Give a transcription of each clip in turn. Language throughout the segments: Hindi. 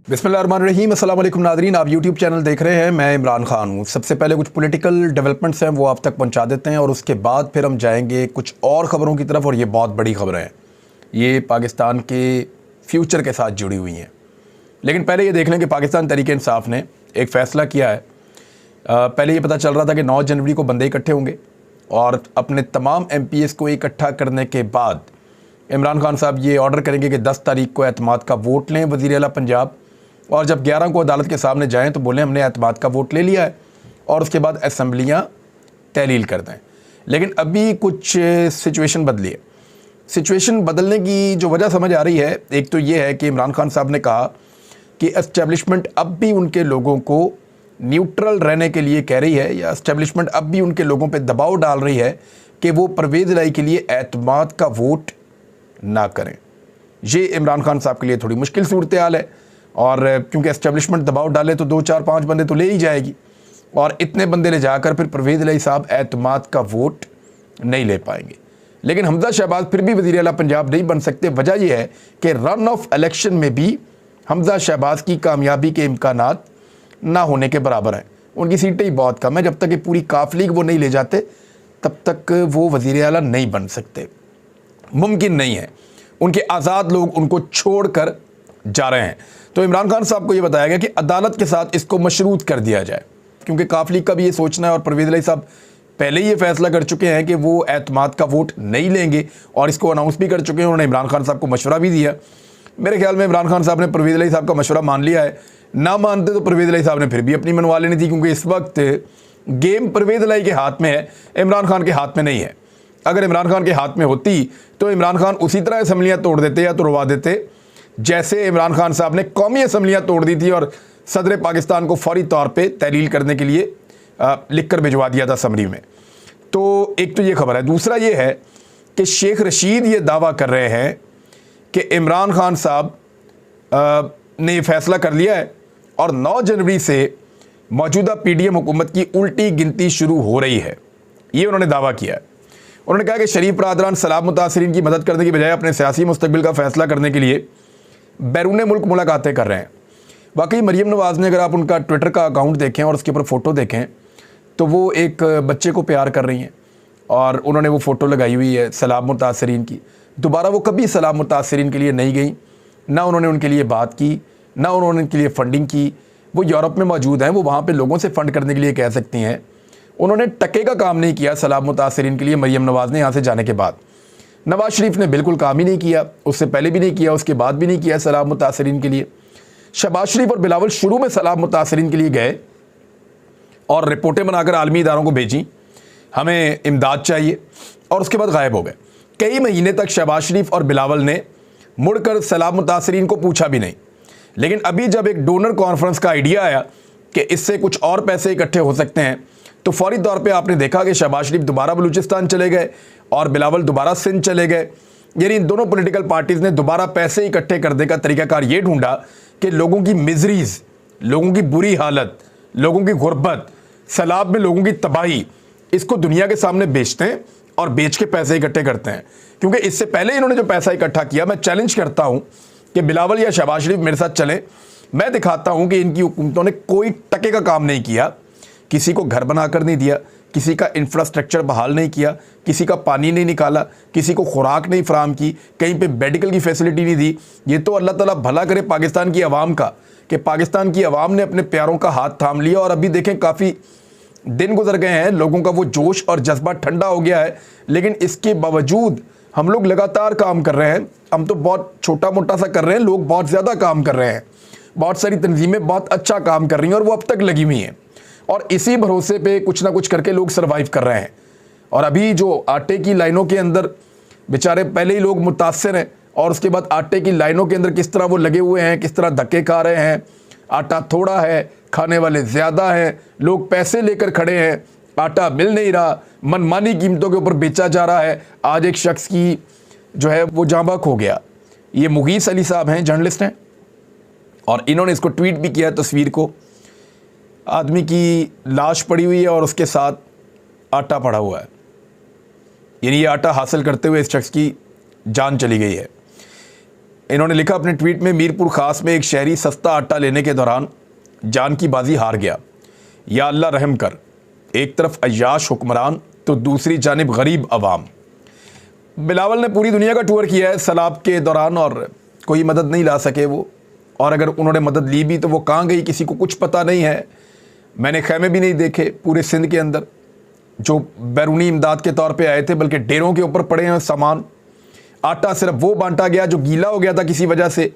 बिस्मिल्लाहिर्रहमानिर्रहीम, अस्सलाम वालेकुम नाज़रीन। आप यूट्यूब चैनल देख रहे हैं, मैं इमरान खान हूँ। सबसे पहले कुछ पॉलिटिकल डेवलपमेंट्स हैं वो आप तक पहुँचा देते हैं और उसके बाद फिर हम जाएंगे कुछ और ख़बरों की तरफ। और ये बहुत बड़ी ख़बरें हैं, ये पाकिस्तान के फ्यूचर के साथ जुड़ी हुई हैं। लेकिन पहले ये देख लें कि पाकिस्तान तहरीक इंसाफ ने एक फ़ैसला किया है। पहले ये पता चल रहा था कि 9 जनवरी को बंदे इकट्ठे होंगे और अपने तमाम MPs को इकट्ठा करने के बाद इमरान खान साहब ये ऑर्डर करेंगे कि 10 तारीख को एतमाद का वोट लें वज़ीर आला पंजाब, और जब 11 को अदालत के सामने जाएं तो बोलें हमने एतमाद का वोट ले लिया है, और उसके बाद असम्बलियाँ तहलील कर दें। लेकिन अभी कुछ सिचुएशन बदली है। सिचुएशन बदलने की जो वजह समझ आ रही है, एक तो ये है कि इमरान खान साहब ने कहा कि एस्टेब्लिशमेंट अब भी उनके लोगों को न्यूट्रल रहने के लिए कह रही है, या एस्टेब्लिशमेंट अब भी उनके लोगों पर दबाव डाल रही है कि वो परवेज़ इलाही के लिए एतमाद का वोट ना करें। ये इमरान खान साहब के लिए थोड़ी मुश्किल सूरत हाल है, और क्योंकि एस्टेब्लिशमेंट दबाव डाले तो 2 4 5 बंदे तो ले ही जाएगी, और इतने बंदे ले जाकर फिर परवेज़ इलाही साहब एतमाद का वोट नहीं ले पाएंगे। लेकिन हमजा शहबाज फिर भी वज़ीर आला पंजाब नहीं बन सकते। वजह यह है कि रन ऑफ इलेक्शन में भी हमजा शहबाज की कामयाबी के इम्कानात ना होने के बराबर हैं। उनकी सीटें ही बहुत कम है। जब तक ये पूरी काफिली वो नहीं ले जाते तब तक वो वज़ीर आला नहीं बन सकते, मुमकिन नहीं है। उनके आज़ाद लोग उनको छोड़ कर जा रहे हैं। तो इमरान खान साहब को ये बताया गया कि अदालत के साथ इसको मशरूत कर दिया जाए, क्योंकि काफिली का भी ये सोचना है, और परवेज़ इलाही साहब पहले ही ये फैसला कर चुके हैं कि वो एतमाद का वोट नहीं लेंगे, और इसको अनाउंस भी कर चुके हैं। उन्होंने इमरान खान साहब को मशवरा भी दिया। मेरे ख्याल में इमरान खान साहब ने परवेज़ इलाही साहब का मशवरा मान लिया है। ना मानते तो परवेज़ इलाही साहब ने फिर भी अपनी मनवा लेनी थी, क्योंकि इस वक्त गेम परवेज़ इलाही के हाथ में है, इमरान खान के हाथ में नहीं है। अगर इमरान खान के हाथ में होती तो इमरान खान उसी तरह असम्बलियाँ तोड़ देते या तोड़वा देते जैसे इमरान खान साहब ने कौमी असम्बलियाँ तोड़ दी थी और सदर पाकिस्तान को फौरी तौर पे तहलील करने के लिए लिख कर भिजवा दिया था समरी में। तो एक तो ये खबर है। दूसरा ये है कि शेख रशीद ये दावा कर रहे हैं कि इमरान खान साहब ने ये फैसला कर लिया है और 9 जनवरी से मौजूदा PDM हुकूमत की उल्टी गिनती शुरू हो रही है। ये उन्होंने दावा किया है। उन्होंने कहा कि शरीफ बरादरान सैलाब मुतासरीन की मदद करने की बजाय अपने सियासी मुस्तकबिल का फैसला करने के लिए बैरून मुल्क मुलाकातें कर रहे हैं। वाकई मरीम नवाज़ ने, अगर आप उनका ट्विटर का अकाउंट देखें और उसके ऊपर फ़ोटो देखें, तो वो एक बच्चे को प्यार कर रही हैं, और उन्होंने वो फ़ोटो लगाई हुई है सैलाब मुतासरीन की। दोबारा वो कभी सैलाब मुतासरीन के लिए नहीं गई, ना उन्होंने उनके लिए बात की, ना उन्होंने उनके लिए फ़ंडिंग की। वो यूरोप में मौजूद हैं, वो वहाँ पर लोगों से फ़ंड करने के लिए कह सकती हैं। उन्होंने टके का काम नहीं किया सैलाब मुतासरीन के लिए मरीम नवाज़ ने यहाँ से जाने के बाद। नवाज़ शरीफ ने बिल्कुल काम ही नहीं किया, उससे पहले भी नहीं किया, उसके बाद भी नहीं किया सैलाब मुतासरीन के लिए। शहबाज शरीफ और बिलावल शुरू में सैलाब मुतासरीन के लिए गए और रिपोर्टें बनाकर आलमी इदारों को भेजी, हमें इमदाद चाहिए, और उसके बाद गायब हो गए। कई महीने तक शहबाज शरीफ और बिलावल ने मुड़कर सैलाब मुतासरीन को पूछा भी नहीं। लेकिन अभी जब एक डोनर कॉन्फ्रेंस का आइडिया आया कि इससे कुछ और पैसे इकट्ठे हो सकते हैं, तो फौरी तौर पे आपने देखा कि शहबाज शरीफ दोबारा बलूचिस्तान चले गए और बिलावल दोबारा सिंध चले गए। यानी इन दोनों पॉलिटिकल पार्टीज़ ने दोबारा पैसे इकट्ठे करने का तरीकाकार ये ढूंढा कि लोगों की मिजरीज, लोगों की बुरी हालत, लोगों की गुर्बत, सैलाब में लोगों की तबाही, इसको दुनिया के सामने बेचते हैं और बेच के पैसे इकट्ठे करते हैं। क्योंकि इससे पहले इन्होंने जो पैसा इकट्ठा किया, मैं चैलेंज करता हूँ कि बिलावल या शहबाज शरीफ मेरे साथ चलें, मैं दिखाता हूँ कि इनकी हुकूमतों ने कोई टके का काम नहीं किया। किसी को घर बनाकर नहीं दिया, किसी का इंफ्रास्ट्रक्चर बहाल नहीं किया, किसी का पानी नहीं निकाला, किसी को खुराक नहीं फराम की, कहीं पे मेडिकल की फैसिलिटी नहीं दी। ये तो अल्लाह ताला भला करे पाकिस्तान की आवाम का, कि पाकिस्तान की आवाम ने अपने प्यारों का हाथ थाम लिया। और अभी देखें काफ़ी दिन गुजर गए हैं, लोगों का वो जोश और जज्बा ठंडा हो गया है, लेकिन इसके बावजूद हम लोग लगातार काम कर रहे हैं। हम तो बहुत छोटा मोटा सा कर रहे हैं, लोग बहुत ज़्यादा काम कर रहे हैं। बहुत सारी तंजीमें बहुत अच्छा काम कर रही हैं और वो अब तक लगी हुई हैं, और इसी भरोसे पे कुछ ना कुछ करके लोग सरवाइव कर रहे हैं। और अभी जो आटे की लाइनों के अंदर बेचारे पहले ही लोग मुतासर हैं, और उसके बाद आटे की लाइनों के अंदर किस तरह वो लगे हुए हैं, किस तरह धक्के खा रहे हैं। आटा थोड़ा है, खाने वाले ज़्यादा हैं, लोग पैसे लेकर खड़े हैं, आटा मिल नहीं रहा, मनमानी कीमतों के ऊपर बेचा जा रहा है। आज एक शख्स की जो है वो जाँ बहक हो गया। ये मुगीस अली साहब हैं, जर्नलिस्ट हैं, और इन्होंने इसको ट्वीट भी किया। तस्वीर को, आदमी की लाश पड़ी हुई है और उसके साथ आटा पड़ा हुआ है। यानी ये आटा हासिल करते हुए इस शख्स की जान चली गई है। इन्होंने लिखा अपने ट्वीट में, मीरपुर खास में एक शहरी सस्ता आटा लेने के दौरान जान की बाजी हार गया। या अल्लाह रहम कर, एक तरफ अय्याश हुक्मरान तो दूसरी जानिब गरीब अवाम। बिलावल ने पूरी दुनिया का टूर किया है सैलाब के दौरान और कोई मदद नहीं ला सके वो, और अगर उन्होंने मदद ली भी तो वो कहाँ गई किसी को कुछ पता नहीं है। मैंने खैमे भी नहीं देखे पूरे सिंध के अंदर जो बैरूनी इमदाद के तौर पे आए थे, बल्कि डेरों के ऊपर पड़े हैं सामान। आटा सिर्फ वो बांटा गया जो गीला हो गया था किसी वजह से,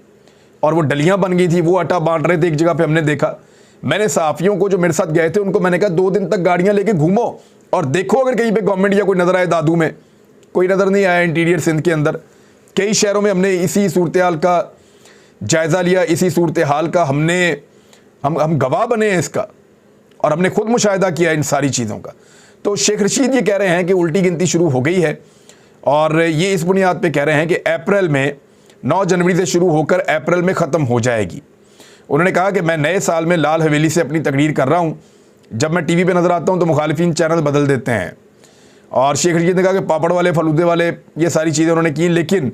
और वो डलियां बन गई थी, वो आटा बांट रहे थे एक जगह पे हमने देखा। मैंने सहाफ़ियों को जो मेरे साथ गए थे उनको मैंने कहा 2 दिन तक गाड़ियां लेके घूमो और देखो अगर कहीं पे गवर्नमेंट या कोई नज़र आए। दादू में कोई नज़र नहीं आया। इंटीरियर सिंध के अंदर कई शहरों में हमने इसी सूरत हाल का जायज़ा लिया, इसी सूरत हाल का हम गवाह बने हैं इसका, और हमने खुद मुशाहिदा किया इन सारी चीज़ों का। तो शेख रशीद ये कह रहे हैं कि उल्टी गिनती शुरू हो गई है, और ये इस बुनियाद पे कह रहे हैं कि अप्रैल में 9 जनवरी से शुरू होकर अप्रैल में ख़त्म हो जाएगी। उन्होंने कहा कि मैं नए साल में लाल हवेली से अपनी तकरीर कर रहा हूँ, जब मैं टीवी पे नज़र आता हूँ तो मुखालिफिन चैनल बदल देते हैं। और शेख रशीद ने कहा कि पापड़ वाले फलूदे वाले ये सारी चीज़ें उन्होंने की, लेकिन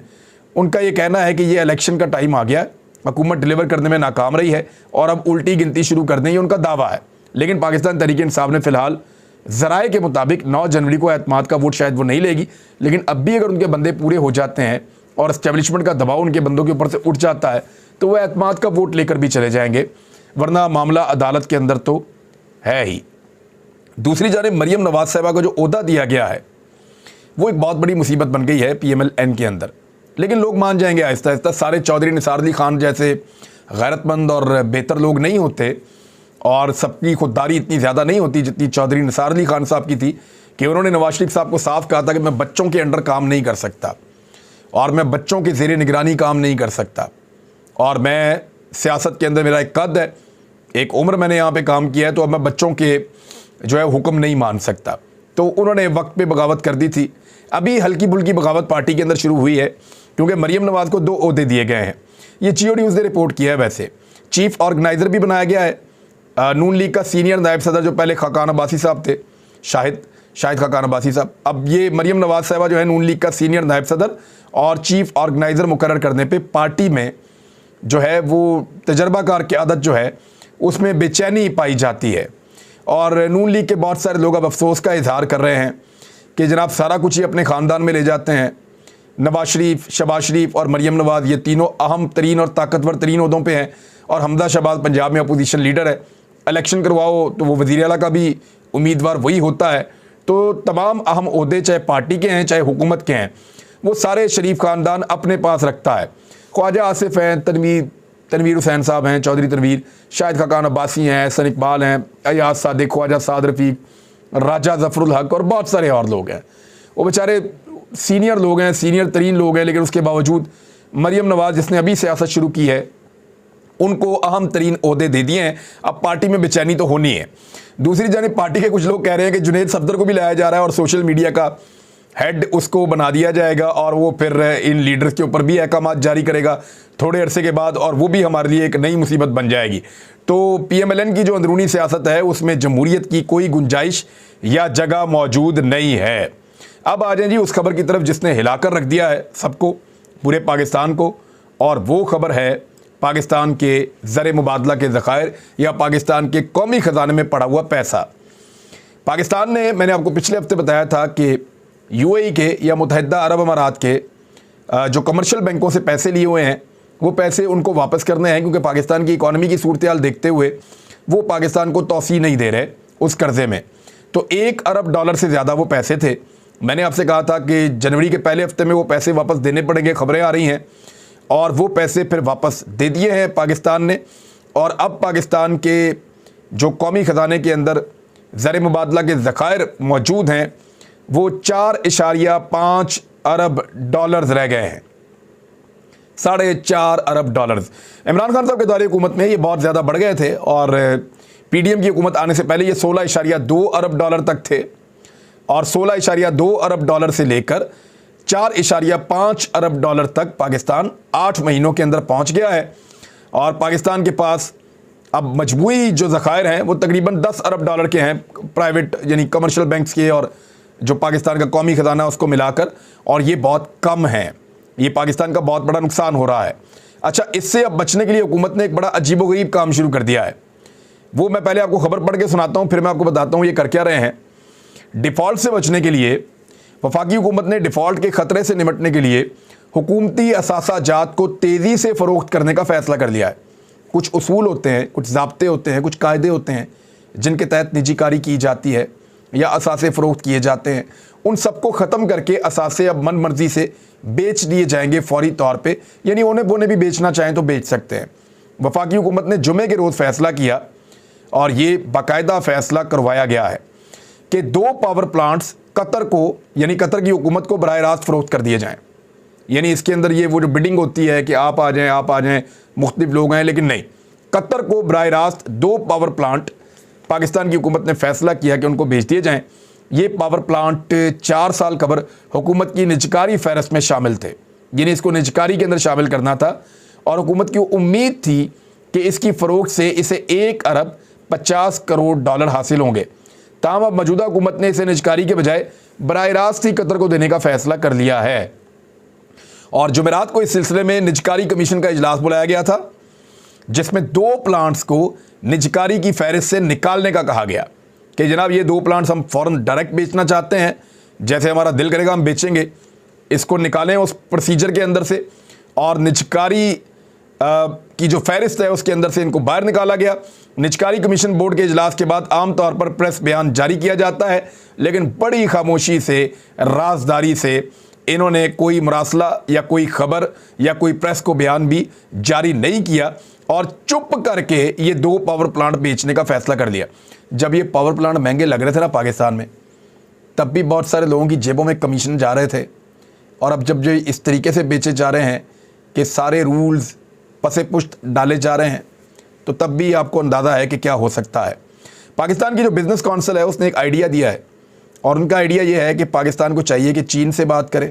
उनका ये कहना है कि ये इलेक्शन का टाइम आ गया, हुकूमत डिलीवर करने में नाकाम रही है और अब उल्टी गिनती शुरू कर दें, ये उनका दावा है। लेकिन पाकिस्तान तहरीक इंसाफ ने फ़िलहाल ज़राए के मुताबिक 9 जनवरी को एतमाद का वोट शायद वो नहीं लेगी, लेकिन अब भी अगर उनके बंदे पूरे हो जाते हैं और एस्टेब्लिशमेंट का दबाव उनके बंदों के ऊपर से उठ जाता है तो वह एतमाद का वोट लेकर भी चले जाएंगे, वरना मामला अदालत के अंदर तो है ही। दूसरी जानिब मरियम नवाज साहिबा को जो ओहदा दिया गया है वो एक बहुत बड़ी मुसीबत बन गई है PMLN के अंदर, लेकिन लोग मान जाएंगे आहिस्ता आहिस्ता। सारे चौधरी निसार अली खान जैसे गैरतमंद और बेहतर लोग नहीं होते, और सबकी खुददारी इतनी ज़्यादा नहीं होती जितनी चौधरी निसार अली खान साहब की थी, कि उन्होंने नवाज शरीफ साहब को साफ कहा था कि मैं बच्चों के अंडर काम नहीं कर सकता और मैं बच्चों के ज़ेरे निगरानी काम नहीं कर सकता, और मैं सियासत के अंदर मेरा एक कद है, एक उम्र मैंने यहाँ पे काम किया है, तो अब मैं बच्चों के जो है हुक्म नहीं मान सकता। तो उन्होंने वक्त पे बगावत कर दी थी। अभी हल्की फुल्की बगावत पार्टी के अंदर शुरू हुई है, क्योंकि मरियम नवाज को 2 ओहदे दिए गए हैं। ये जियो न्यूज़ ने रिपोर्ट किया है। वैसे चीफ ऑर्गेनाइज़र भी बनाया गया है नून लीग का सीनियर नायब सदर जो पहले खाकान अब्बासी साहब थे, शाहिद खाकान अब्बासी साहब। अब ये मरियम नवाज साहिबा जो है नून लीग का सीनियर नायब सदर और चीफ ऑर्गेनाइज़र मुकर्रर करने पे पार्टी में जो है वो तजर्बाकार क़यादत जो है उसमें बेचैनी पाई जाती है। और नून लीग के बहुत सारे लोग अब अफसोस का इजहार कर रहे हैं कि जनाब सारा कुछ ही अपने ख़ानदान में ले जाते हैं। नवाज शरीफ, शहबाज शरीफ और मरियम नवाज ये तीनों अहम तरीन और ताकतवर तरीन ओहदों पे हैं, और हमदा शहबाज पंजाब में अपोजिशन लीडर है। इलेक्शन करवाओ तो वो वज़ीर आला का भी उम्मीदवार वही होता है। तो तमाम अहम ओहदे चाहे पार्टी के हैं चाहे हुकूमत के हैं, वो सारे शरीफ ख़ानदान अपने पास रखता है। ख्वाजा आसिफ हैं, तनवीर हुसैन साहब हैं, चौधरी तनवीर, शाहिद खाकान अब्बासी हैं, हसन इकबाल हैं, अयाज सादिक, ख्वाजा साद रफ़ीक, राजा ज़फ़रुल हक और बहुत सारे और लोग हैं। वो बेचारे सीनियर लोग हैं, सीनियर तरीन लोग हैं, लेकिन उसके बावजूद मरियम नवाज जिसने अभी सियासत शुरू की है उनको अहम तरीन ओहदे दे दिए हैं। अब पार्टी में बेचैनी तो होनी है। दूसरी जानिब पार्टी के कुछ लोग कह रहे हैं कि जुनेद सफदर को भी लाया जा रहा है और सोशल मीडिया का हेड उसको बना दिया जाएगा, और वो फिर इन लीडर्स के ऊपर भी अहकामात जारी करेगा थोड़े अरसे के बाद, और वो भी हमारे लिए एक नई मुसीबत बन जाएगी। तो PMLN की जो अंदरूनी सियासत है उसमें जमहूरियत की कोई गुंजाइश या जगह मौजूद नहीं है। अब आ जाए जी उस खबर की तरफ जिसने हिलाकर रख दिया है सबको, पूरे पाकिस्तान को, और वो खबर है पाकिस्तान के ज़र मुबादला के ज़खायर या पाकिस्तान के कौमी ख़जाने में पड़ा हुआ पैसा। पाकिस्तान ने, मैंने आपको पिछले हफ्ते बताया था कि UAE के या मुत्तहिदा अरब अमारात के जो कमर्शियल बैंकों से पैसे लिए हुए हैं वो पैसे उनको वापस करने हैं, क्योंकि पाकिस्तान की इकॉनमी की सूरत हाल देखते हुए वो पाकिस्तान को तौसी नहीं दे रहे उस कर्ज़े में। तो $1 अरब से ज़्यादा वो पैसे थे। मैंने आपसे कहा था कि जनवरी के पहले हफ्ते में वो पैसे वापस देने पड़ेंगे, खबरें आ रही हैं, और वो पैसे फिर वापस दे दिए हैं पाकिस्तान ने। और अब पाकिस्तान के जो कौमी ख़जाने के अंदर ज़र मुबादला के ज़खायर मौजूद हैं वो $4.5 अरब रह गए हैं। $4.5 अरब। इमरान खान साहब के दौरे हुकूमत में ये बहुत ज़्यादा बढ़ गए थे, और PDM की हुकूमत आने से पहले ये $16.2 अरब तक थे, और $16.2 अरब से लेकर $4.5 अरब तक पाकिस्तान 8 महीनों के अंदर पहुंच गया है। और पाकिस्तान के पास अब मजबूरी जो ज़खायर हैं वो तकरीबन $10 अरब के हैं, प्राइवेट यानी कमर्शियल बैंक्स के और जो पाकिस्तान का कौमी ख़जाना उसको मिलाकर, और ये बहुत कम है। ये पाकिस्तान का बहुत बड़ा नुकसान हो रहा है। अच्छा, इससे अब बचने के लिए हुकूमत ने एक बड़ा अजीबोगरीब काम शुरू कर दिया है। वो मैं पहले आपको खबर पढ़ के सुनाता हूँ, फिर मैं आपको बताता हूँ ये कर क्या रहे हैं। डिफ़ॉल्ट से बचने के लिए वफाकी हुकूमत ने डिफ़ॉल्ट के ख़तरे से निपटने के लिए हुकूमती असासा जात को तेज़ी से फ़रोख्त करने का फ़ैसला कर लिया है। कुछ उसूल होते हैं, कुछ ज़ाब्ते होते हैं, कुछ कायदे होते हैं जिनके तहत निजीकारी की जाती है या असासे फ़रोख्त किए जाते हैं। उन सबको ख़त्म करके असासे अब मन मर्जी से बेच दिए जाएंगे फ़ौरी तौर पे, यानी उन्हें बोने भी बेचना चाहें तो बेच सकते हैं। वफाकी हुकूमत ने जुमे के रोज़ फ़ैसला किया और ये बाकायदा फ़ैसला करवाया गया है कि 2 पावर प्लांट्स कतर को, यानी कतर की हुकूमत को बराह रास्त फ़रोख्त कर दिए जाएँ। यानी इसके अंदर ये वो जो बिडिंग होती है कि आप आ जाएँ, मुख्तलिफ लोग हैं, लेकिन नहीं, कतर को बराह रास्त 2 पावर प्लांट पाकिस्तान की हुकूमत ने फ़ैसला किया कि उनको भेज दिए जाएँ। ये पावर प्लांट 4 साल कबल हुकूमत की निजकारी फहरस्त में शामिल थे, यानी इसको निजकारी के अंदर शामिल करना था और हुकूमत की उम्मीद थी कि इसकी फ़रोख्त से इसे 1 अरब 50 करोड़ डॉलर हासिल होंगे। ताहम अब मौजूदा हुकूमत ने इसे निजकारी के बजाय बराह रास्त ही कतर को देने का फ़ैसला कर लिया है। और जुमेरात को इस सिलसिले में निजकारी कमीशन का इजलास बुलाया गया था, जिसमें 2 प्लांट्स को निजकारी की फहरिस्त से निकालने का कहा गया कि जनाब ये 2 प्लांट्स हम फ़ौरन डायरेक्ट बेचना चाहते हैं, जैसे हमारा दिल करेगा हम बेचेंगे, इसको निकालें उस प्रोसीजर के अंदर से। और निजकारी की जो फहरिस्त है उसके अंदर से इनको बाहर निकाला गया। निजकारी कमीशन बोर्ड के इजलास के बाद आमतौर पर प्रेस बयान जारी किया जाता है, लेकिन बड़ी खामोशी से, राजदारी से इन्होंने कोई मुरासला या कोई खबर या कोई प्रेस को बयान भी जारी नहीं किया और चुप करके ये 2 पावर प्लांट बेचने का फ़ैसला कर लिया। जब ये पावर प्लांट महंगे लग रहे थे ना पाकिस्तान में, तब भी बहुत सारे लोगों की जेबों में कमीशन जा रहे थे। और अब जब जो इस तरीके से बेचे जा रहे हैं कि सारे रूल्स पसे पुश्त डाले जा रहे हैं, तो तब भी आपको अंदाज़ा है कि क्या हो सकता है। पाकिस्तान की जो बिज़नेस काउंसिल है उसने एक आइडिया दिया है और उनका आइडिया ये है कि पाकिस्तान को चाहिए कि चीन से बात करे,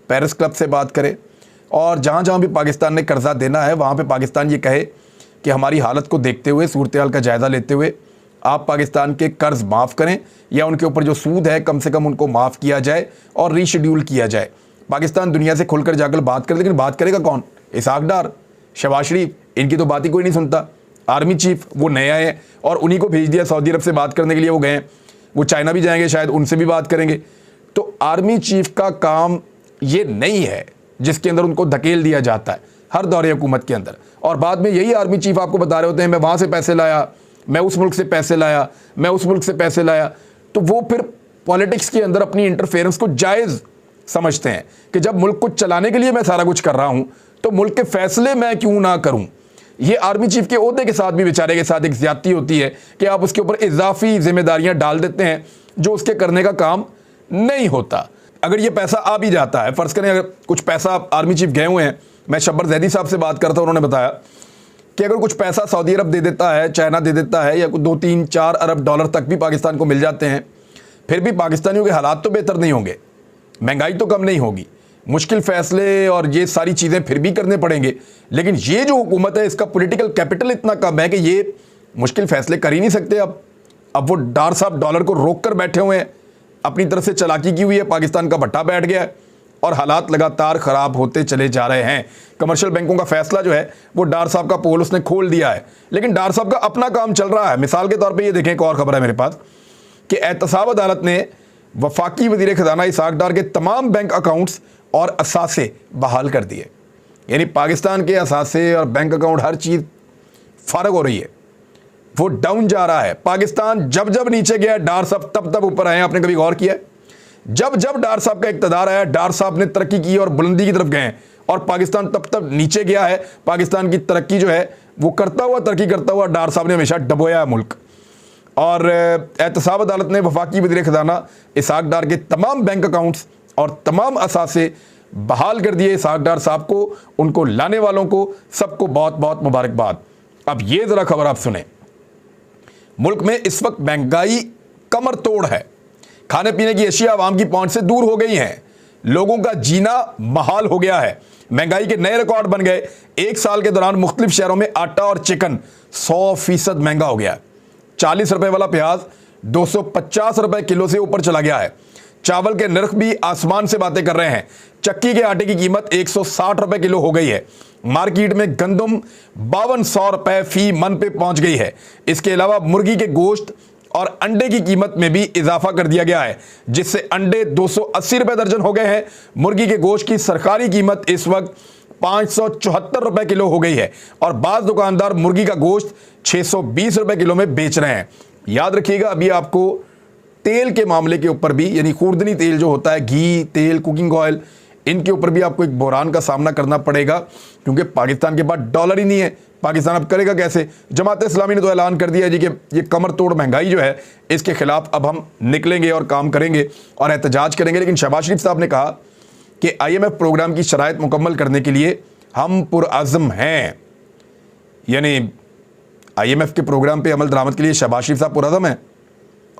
पेरिस क्लब से बात करे और जहाँ जहाँ भी पाकिस्तान ने कर्ज़ा देना है वहाँ पे पाकिस्तान ये कहे कि हमारी हालत को देखते हुए, सूरत हाल का जायज़ा लेते हुए आप पाकिस्तान के कर्ज़ माफ़ करें या उनके ऊपर जो सूद है कम से कम उनको माफ़ किया जाए और रीशेड्यूल किया जाए। पाकिस्तान दुनिया से खुलकर जाकर बात करे, लेकिन बात करेगा कौन? इसहाक डार, शहबाज शरीफ, इनकी तो बात ही कोई नहीं सुनता। आर्मी चीफ वो नए आए हैं और उन्हीं को भेज दिया सऊदी अरब से बात करने के लिए, वो गए हैं, वो चाइना भी जाएंगे, शायद उनसे भी बात करेंगे। तो आर्मी चीफ का काम ये नहीं है जिसके अंदर उनको धकेल दिया जाता है हर दौरे हुकूमत के अंदर, और बाद में यही आर्मी चीफ आपको बता रहे होते हैं मैं वहाँ से पैसे लाया, मैं उस मुल्क से पैसे लाया, मैं उस मुल्क से पैसे लाया। तो वो फिर पॉलिटिक्स के अंदर अपनी इंटरफेरेंस को जायज़ समझते हैं कि जब मुल्क को चलाने के लिए मैं सारा कुछ कर रहा हूँ तो मुल्क के फैसले मैं क्यों ना करूँ। ये आर्मी चीफ के ओहदे के साथ भी, बेचारे के साथ एक ज़्यादती होती है कि आप उसके ऊपर इजाफी जिम्मेदारियाँ डाल देते हैं जो उसके करने का काम नहीं होता। अगर ये पैसा आ भी जाता है, फ़र्ज़ करें अगर कुछ पैसा आर्मी चीफ गए हुए हैं, मैं शब्बर जैदी साहब से बात करता हूँ, उन्होंने बताया कि अगर कुछ पैसा सऊदी अरब दे देता है, चाइना दे देता है, या 2-3-4 अरब डॉलर तक भी पाकिस्तान को मिल जाते हैं, फिर भी पाकिस्तानियों के हालात तो बेहतर नहीं होंगे, महंगाई तो कम नहीं होगी, मुश्किल फ़ैसले और ये सारी चीज़ें फिर भी करने पड़ेंगे। लेकिन ये जो हुकूमत है इसका पॉलिटिकल कैपिटल इतना कम है कि ये मुश्किल फ़ैसले कर ही नहीं सकते। अब वो डार साहब डॉलर को रोक कर बैठे हुए हैं, अपनी तरफ से चालाकी की हुई है, पाकिस्तान का भट्टा बैठ गया है और हालात लगातार ख़राब होते चले जा रहे हैं। कमर्शियल बैंकों का फ़ैसला जो है वो डार साहब का पोल उसने खोल दिया है, लेकिन डार साहब का अपना काम चल रहा है। मिसाल के तौर पे ये देखें, एक और ख़बर है मेरे पास कि एहतसाब अदालत ने वफाकी वज़ीर ख़ज़ाना इसहाक डार के तमाम बैंक अकाउंट्स और असासे बहाल कर दिए। यानी पाकिस्तान के असासे और बैंक अकाउंट हर चीज़ फ़ारग हो रही है, वो डाउन जा रहा है। पाकिस्तान जब जब नीचे गया डार साहब तब तब ऊपर आए। आपने कभी गौर किया? जब जब डार साहब का इक़्तिदार आया, डार साहब ने तरक्की की और बुलंदी की तरफ गए, और पाकिस्तान तब तब नीचे गया है। पाकिस्तान की तरक्की जो है वो करता हुआ, तरक्की करता हुआ डार साहब ने हमेशा डबोया है मुल्क। और एहतसाब अदालत ने वफाकी वज़ीर ख़ज़ाना इसहाक डार के तमाम बैंक अकाउंट्स और तमाम असासे बहाल कर दिए। इसहाक डार साहब को, उनको लाने वालों को, सबको बहुत बहुत मुबारकबाद। अब ये ज़रा खबर आप सुने। मुल्क में इस वक्त महंगाई कमर तोड़ है, खाने पीने की अशिया आवाम की पहुंच से दूर हो गई हैं, लोगों का जीना महाल हो गया है, महंगाई के नए रिकॉर्ड बन गए। एक साल के दौरान मुख्तलिफ शहरों में आटा और चिकन 100% महंगा हो गया है। 40 रुपए वाला प्याज 250 रुपए किलो से ऊपर चला गया है। चावल के नर्ख भी आसमान से बातें कर रहे हैं। चक्की के आटे की कीमत 160 रुपए किलो हो गई है। मार्केट में गंदम 5200 रुपए फी मन पे पहुंच गई है। इसके अलावा मुर्गी के गोश्त और अंडे की कीमत में भी इजाफा कर दिया गया है, जिससे अंडे 280 रुपए दर्जन हो गए हैं। मुर्गी के गोश्त की सरकारी कीमत इस वक्त 574 रुपए किलो हो गई है और बाज दुकानदार मुर्गी का गोश्त 620 रुपए किलो में बेच रहे हैं। याद रखिएगा, अभी आपको तेल के मामले के ऊपर भी, यानी खुर्दनी तेल जो होता है, घी, तेल, कुकिंग ऑयल, इनके ऊपर भी आपको एक बहरान का सामना करना पड़ेगा, क्योंकि पाकिस्तान के पास डॉलर ही नहीं है। पाकिस्तान अब करेगा कैसे? जमात इस्लामी ने तो ऐलान कर दिया जी कि ये कमर तोड़ महंगाई जो है, इसके खिलाफ अब हम निकलेंगे और काम करेंगे और एहतजाज करेंगे। लेकिन शहबाज शरीफ साहब ने कहा कि IMF प्रोग्राम की शराइत मुकम्मल करने के लिए हम पुरअज़्म हैं। यानी IMF के प्रोग्राम पे अमल दरामद के लिए शहबाज शरीफ साहब पुरअज़्म हैं।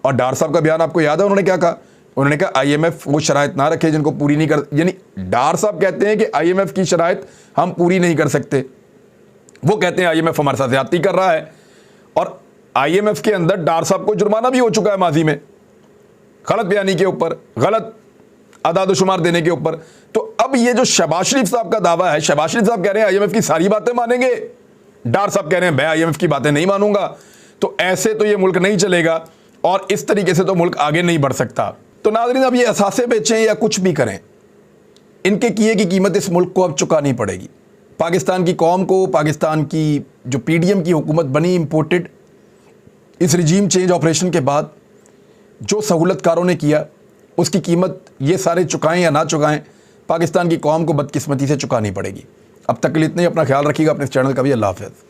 और डार साहब का बयान आपको याद है, उन्होंने क्या कहा? उन्होंने कहा IMF वो शराइत ना रखे जिनको पूरी नहीं कर, यानी डार साहब कहते हैं कि IMF की शराइत हम पूरी नहीं कर सकते। वो कहते हैं IMF हमारे साथ ज्यादती कर रहा है और IMF के अंदर डार साहब को जुर्माना भी हो चुका है माजी में, गलत बयानी के ऊपर, गलत अदाद-ओ-शुमार देने के ऊपर। तो अब ये जो शहबाज शरीफ साहब का दावा है, शहबाज शरीफ साहब कह रहे हैं IMF की सारी बातें मानेंगे, डार साहब कह रहे हैं मैं IMF की बातें नहीं मानूंगा। तो ऐसे तो ये मुल्क नहीं चलेगा और इस तरीके से तो मुल्क आगे नहीं बढ़ सकता। तो नाज़रीन, अब ये असासे बेचें या कुछ भी करें, इनके किए की कीमत इस मुल्क को अब चुकानी पड़ेगी। पाकिस्तान की कौम को, पाकिस्तान की जो PDM की हुकूमत बनी इम्पोर्टेड, इस रिजीम चेंज ऑपरेशन के बाद जो सहूलतकारों ने किया उसकी कीमत ये सारे चुकाएं या ना चुकाएं, पाकिस्तान की कौम को बदकिस्मती से चुकानी पड़ेगी। अब तक के लिए इतना ही। अपना ख्याल रखिएगा, अपने इस चैनल का भी। अल्लाह हाफ़िज़।